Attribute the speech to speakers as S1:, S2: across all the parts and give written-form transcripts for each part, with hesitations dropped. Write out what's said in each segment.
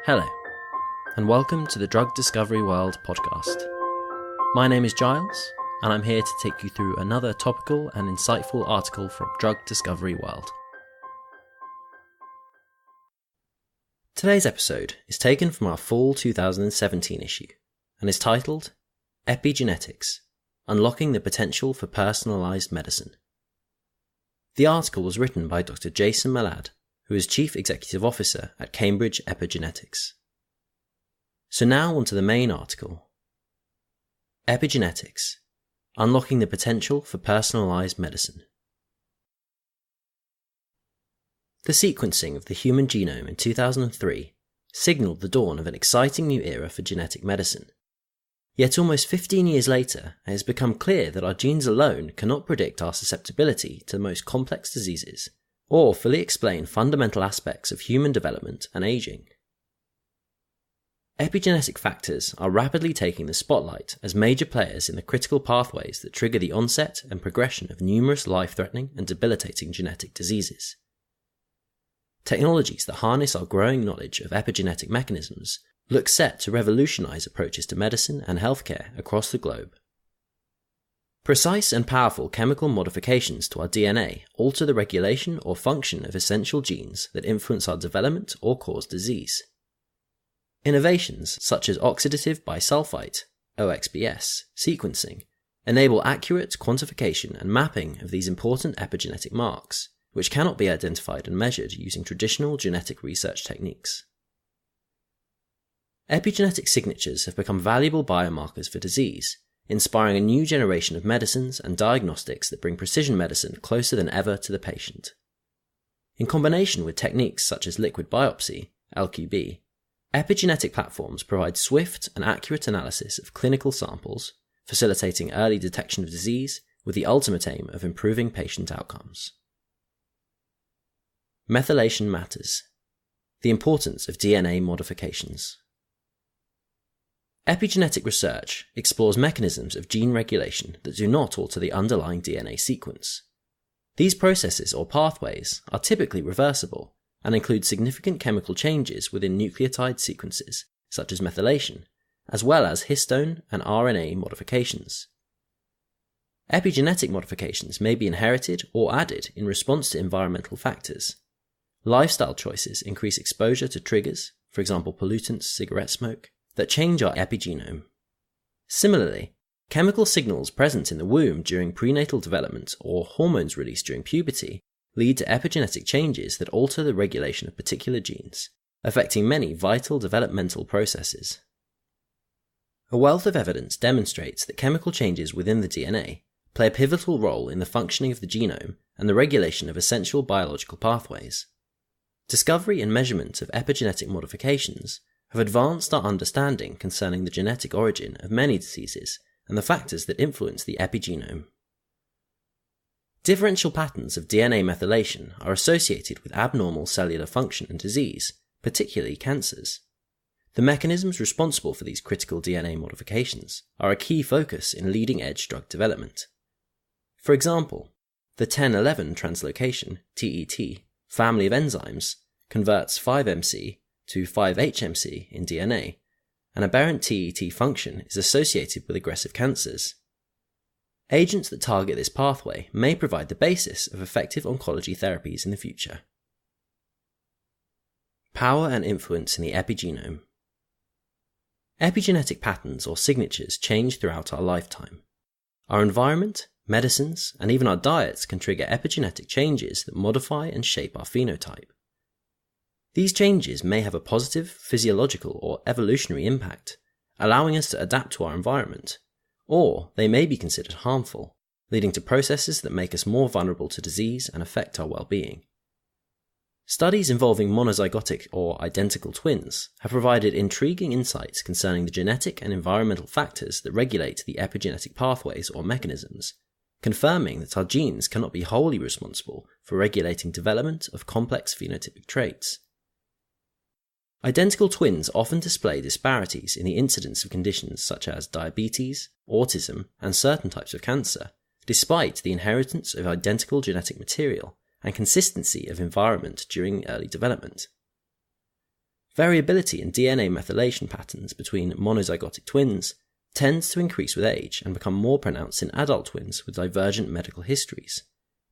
S1: Hello, and welcome to the Drug Discovery World podcast. My name is Giles, and I'm here to take you through another topical and insightful article from Drug Discovery World. Today's episode is taken from our fall 2017 issue, and is titled Epigenetics, Unlocking the Potential for Personalised Medicine. The article was written by Dr. Jason Malad, who is Chief Executive Officer at Cambridge Epigenetics. So now onto the main article. Epigenetics, Unlocking the Potential for Personalised Medicine. The sequencing of the human genome in 2003 signalled the dawn of an exciting new era for genetic medicine. Yet almost 15 years later, it has become clear that our genes alone cannot predict our susceptibility to the most complex diseases, or fully explain fundamental aspects of human development and aging. Epigenetic factors are rapidly taking the spotlight as major players in the critical pathways that trigger the onset and progression of numerous life-threatening and debilitating genetic diseases. Technologies that harness our growing knowledge of epigenetic mechanisms look set to revolutionise approaches to medicine and healthcare across the globe. Precise and powerful chemical modifications to our DNA alter the regulation or function of essential genes that influence our development or cause disease. Innovations such as oxidative bisulfite (OXBS) sequencing enable accurate quantification and mapping of these important epigenetic marks, which cannot be identified and measured using traditional genetic research techniques. Epigenetic signatures have become valuable biomarkers for disease, inspiring a new generation of medicines and diagnostics that bring precision medicine closer than ever to the patient. In combination with techniques such as liquid biopsy, LQB, epigenetic platforms provide swift and accurate analysis of clinical samples, facilitating early detection of disease with the ultimate aim of improving patient outcomes. Methylation matters. The importance of DNA modifications. Epigenetic research explores mechanisms of gene regulation that do not alter the underlying DNA sequence. These processes or pathways are typically reversible and include significant chemical changes within nucleotide sequences, such as methylation, as well as histone and RNA modifications. Epigenetic modifications may be inherited or added in response to environmental factors. Lifestyle choices increase exposure to triggers, for example pollutants, cigarette smoke, that change our epigenome. Similarly, chemical signals present in the womb during prenatal development or hormones released during puberty lead to epigenetic changes that alter the regulation of particular genes, affecting many vital developmental processes. A wealth of evidence demonstrates that chemical changes within the DNA play a pivotal role in the functioning of the genome and the regulation of essential biological pathways. Discovery and measurement of epigenetic modifications have advanced our understanding concerning the genetic origin of many diseases and the factors that influence the epigenome. Differential patterns of DNA methylation are associated with abnormal cellular function and disease, particularly cancers. The mechanisms responsible for these critical DNA modifications are a key focus in leading-edge drug development. For example, the 1011 translocation, TET, family of enzymes converts 5-MC to 5-HMC in DNA. An aberrant TET function is associated with aggressive cancers. Agents that target this pathway may provide the basis of effective oncology therapies in the future. Power and influence in the epigenome. Epigenetic patterns or signatures change throughout our lifetime. Our environment, medicines, and even our diets can trigger epigenetic changes that modify and shape our phenotype. These changes may have a positive physiological or evolutionary impact, allowing us to adapt to our environment, or they may be considered harmful, leading to processes that make us more vulnerable to disease and affect our well-being. Studies involving monozygotic or identical twins have provided intriguing insights concerning the genetic and environmental factors that regulate the epigenetic pathways or mechanisms, confirming that our genes cannot be wholly responsible for regulating development of complex phenotypic traits. Identical twins often display disparities in the incidence of conditions such as diabetes, autism, and certain types of cancer, despite the inheritance of identical genetic material and consistency of environment during early development. Variability in DNA methylation patterns between monozygotic twins tends to increase with age and become more pronounced in adult twins with divergent medical histories,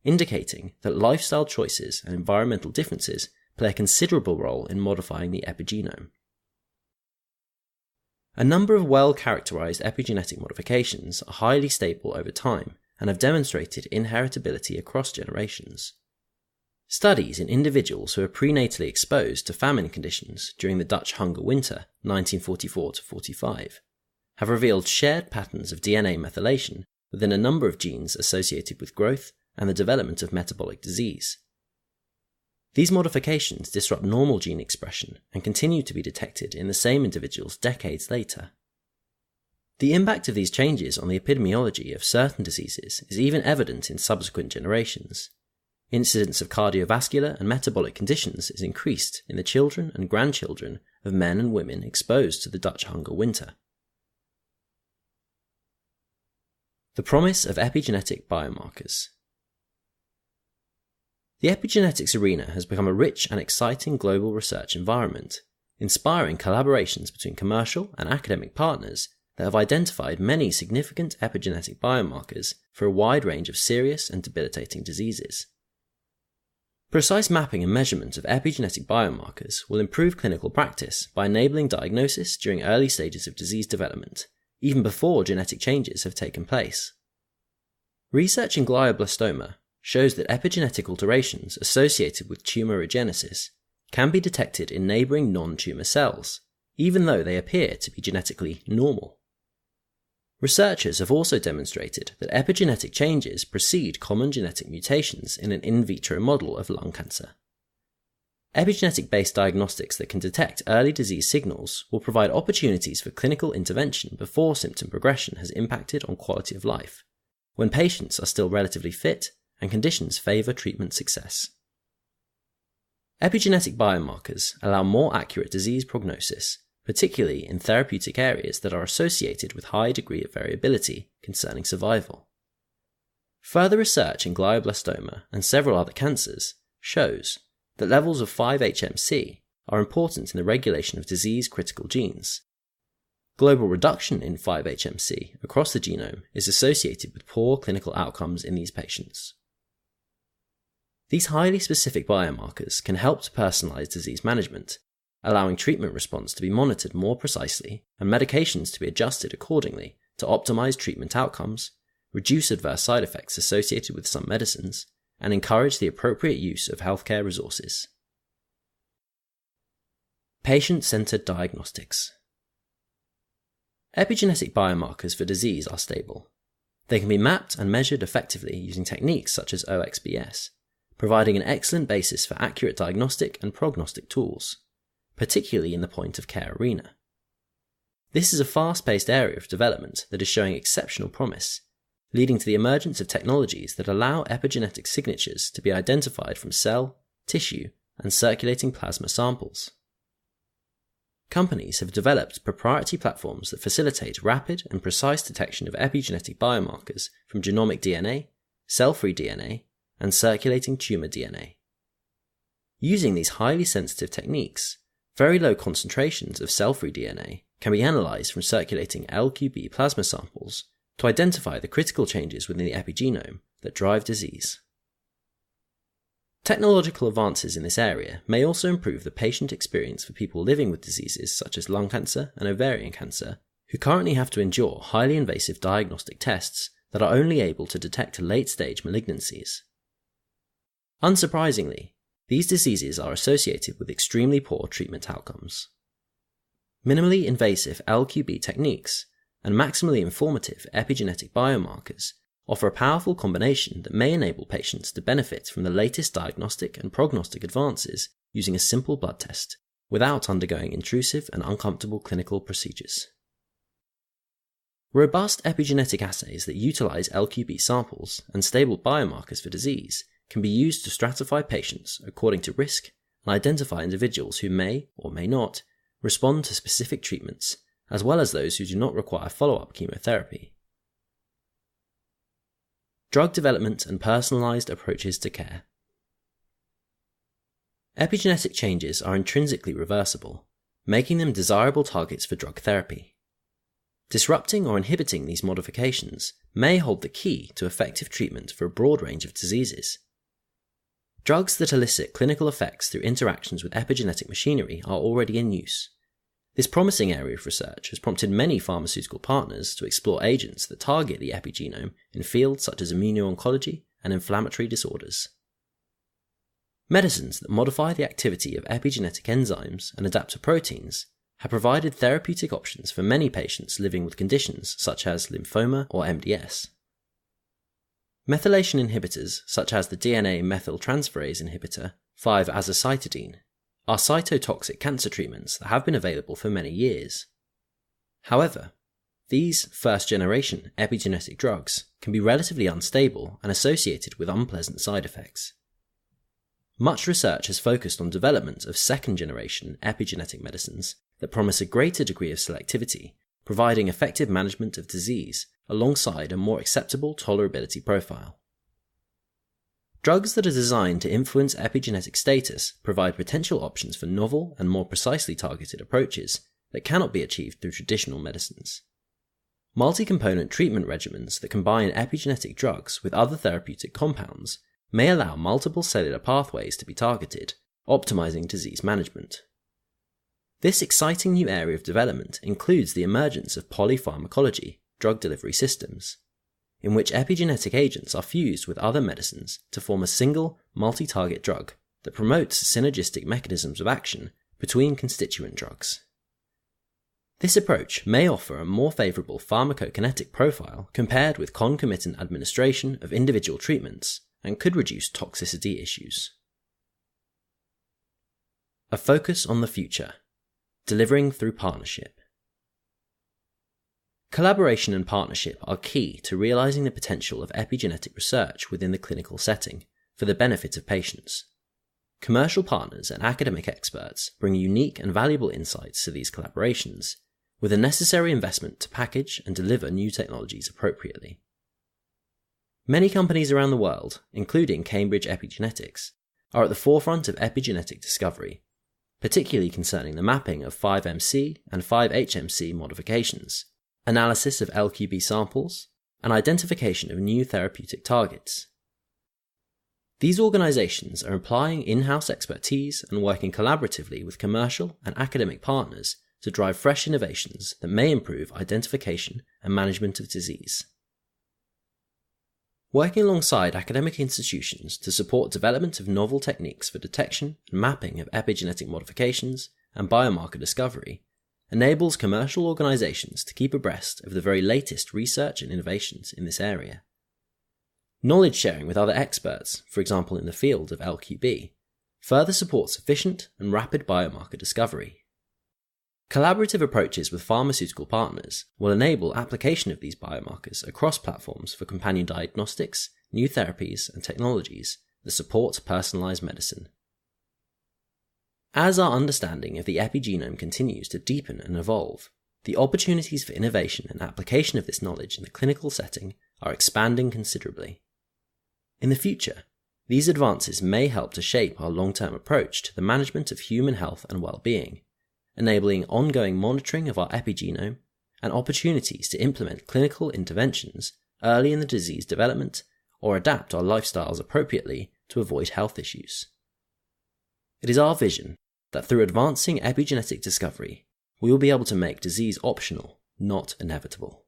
S1: indicating that lifestyle choices and environmental differences play a considerable role in modifying the epigenome. A number of well-characterized epigenetic modifications are highly stable over time and have demonstrated inheritability across generations. Studies in individuals who are prenatally exposed to famine conditions during the Dutch hunger winter 1944-45 have revealed shared patterns of DNA methylation within a number of genes associated with growth and the development of metabolic disease. These modifications disrupt normal gene expression and continue to be detected in the same individuals decades later. The impact of these changes on the epidemiology of certain diseases is even evident in subsequent generations. Incidence of cardiovascular and metabolic conditions is increased in the children and grandchildren of men and women exposed to the Dutch hunger winter. The promise of epigenetic biomarkers. The epigenetics arena has become a rich and exciting global research environment, inspiring collaborations between commercial and academic partners that have identified many significant epigenetic biomarkers for a wide range of serious and debilitating diseases. Precise mapping and measurement of epigenetic biomarkers will improve clinical practice by enabling diagnosis during early stages of disease development, even before genetic changes have taken place. Research in glioblastoma shows that epigenetic alterations associated with tumorigenesis can be detected in neighbouring non-tumour cells, even though they appear to be genetically normal. Researchers have also demonstrated that epigenetic changes precede common genetic mutations in an in vitro model of lung cancer. Epigenetic-based diagnostics that can detect early disease signals will provide opportunities for clinical intervention before symptom progression has impacted on quality of life, when patients are still relatively fit and conditions favour treatment success. Epigenetic biomarkers allow more accurate disease prognosis, particularly in therapeutic areas that are associated with high degree of variability concerning survival. Further research in glioblastoma and several other cancers shows that levels of 5-HMC are important in the regulation of disease-critical genes. Global reduction in 5-HMC across the genome is associated with poor clinical outcomes in these patients. These highly specific biomarkers can help to personalise disease management, allowing treatment response to be monitored more precisely and medications to be adjusted accordingly to optimise treatment outcomes, reduce adverse side effects associated with some medicines, and encourage the appropriate use of healthcare resources. Patient-Centered Diagnostics. Epigenetic biomarkers for disease are stable. They can be mapped and measured effectively using techniques such as OXBS, providing an excellent basis for accurate diagnostic and prognostic tools, particularly in the point-of-care arena. This is a fast-paced area of development that is showing exceptional promise, leading to the emergence of technologies that allow epigenetic signatures to be identified from cell, tissue, and circulating plasma samples. Companies have developed proprietary platforms that facilitate rapid and precise detection of epigenetic biomarkers from genomic DNA, cell-free DNA, and circulating tumour DNA. Using these highly sensitive techniques, very low concentrations of cell-free DNA can be analysed from circulating LQB plasma samples to identify the critical changes within the epigenome that drive disease. Technological advances in this area may also improve the patient experience for people living with diseases such as lung cancer and ovarian cancer, who currently have to endure highly invasive diagnostic tests that are only able to detect late-stage malignancies. Unsurprisingly, these diseases are associated with extremely poor treatment outcomes. Minimally invasive LQB techniques and maximally informative epigenetic biomarkers offer a powerful combination that may enable patients to benefit from the latest diagnostic and prognostic advances using a simple blood test, without undergoing intrusive and uncomfortable clinical procedures. Robust epigenetic assays that utilize LQB samples and stable biomarkers for disease can be used to stratify patients according to risk and identify individuals who may, or may not, respond to specific treatments, as well as those who do not require follow-up chemotherapy. Drug development and personalised approaches to care. Epigenetic changes are intrinsically reversible, making them desirable targets for drug therapy. Disrupting or inhibiting these modifications may hold the key to effective treatment for a broad range of diseases. Drugs that elicit clinical effects through interactions with epigenetic machinery are already in use. This promising area of research has prompted many pharmaceutical partners to explore agents that target the epigenome in fields such as immuno-oncology and inflammatory disorders. Medicines that modify the activity of epigenetic enzymes and adapter proteins have provided therapeutic options for many patients living with conditions such as lymphoma or MDS. Methylation inhibitors, such as the DNA methyltransferase inhibitor 5-azacitidine, are cytotoxic cancer treatments that have been available for many years. However, these first-generation epigenetic drugs can be relatively unstable and associated with unpleasant side effects. Much research has focused on development of second-generation epigenetic medicines that promise a greater degree of selectivity, providing effective management of disease alongside a more acceptable tolerability profile. Drugs that are designed to influence epigenetic status provide potential options for novel and more precisely targeted approaches that cannot be achieved through traditional medicines. Multi-component treatment regimens that combine epigenetic drugs with other therapeutic compounds may allow multiple cellular pathways to be targeted, optimizing disease management. This exciting new area of development includes the emergence of polypharmacology drug delivery systems, in which epigenetic agents are fused with other medicines to form a single, multi-target drug that promotes synergistic mechanisms of action between constituent drugs. This approach may offer a more favourable pharmacokinetic profile compared with concomitant administration of individual treatments and could reduce toxicity issues. A focus on the future, delivering through partnership. Collaboration and partnership are key to realising the potential of epigenetic research within the clinical setting for the benefit of patients. Commercial partners and academic experts bring unique and valuable insights to these collaborations, with a necessary investment to package and deliver new technologies appropriately. Many companies around the world, including Cambridge Epigenetics, are at the forefront of epigenetic discovery, particularly concerning the mapping of 5MC and 5HMC modifications, analysis of LQB samples, and identification of new therapeutic targets. These organisations are applying in-house expertise and working collaboratively with commercial and academic partners to drive fresh innovations that may improve identification and management of disease. Working alongside academic institutions to support development of novel techniques for detection and mapping of epigenetic modifications and biomarker discovery enables commercial organisations to keep abreast of the very latest research and innovations in this area. Knowledge sharing with other experts, for example in the field of LQB, further supports efficient and rapid biomarker discovery. Collaborative approaches with pharmaceutical partners will enable application of these biomarkers across platforms for companion diagnostics, new therapies, and technologies that support personalised medicine. As our understanding of the epigenome continues to deepen and evolve, the opportunities for innovation and application of this knowledge in the clinical setting are expanding considerably. In the future, these advances may help to shape our long-term approach to the management of human health and well-being, enabling ongoing monitoring of our epigenome and opportunities to implement clinical interventions early in the disease development or adapt our lifestyles appropriately to avoid health issues. It is our vision that through advancing epigenetic discovery, we will be able to make disease optional, not inevitable.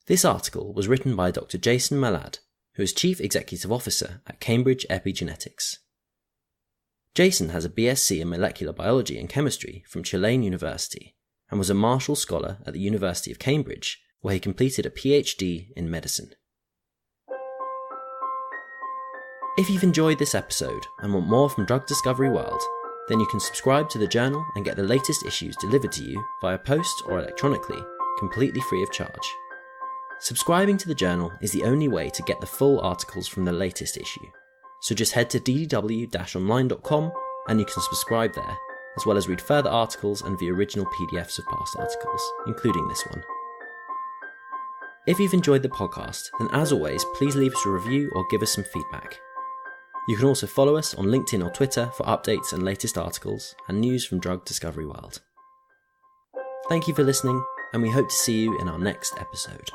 S1: This article was written by Dr. Jason Malad, who is Chief Executive Officer at Cambridge Epigenetics. Jason has a BSc in Molecular Biology and Chemistry from Tulane University and was a Marshall Scholar at the University of Cambridge, where he completed a PhD in medicine. If you've enjoyed this episode and want more from Drug Discovery World, then you can subscribe to the journal and get the latest issues delivered to you via post or electronically, completely free of charge. Subscribing to the journal is the only way to get the full articles from the latest issue, so just head to ddw-online.com and you can subscribe there, as well as read further articles and view original PDFs of past articles, including this one. If you've enjoyed the podcast, then as always, please leave us a review or give us some feedback. You can also follow us on LinkedIn or Twitter for updates and latest articles and news from drug discovery world. Thank you for listening, and we hope to see you in our next episode.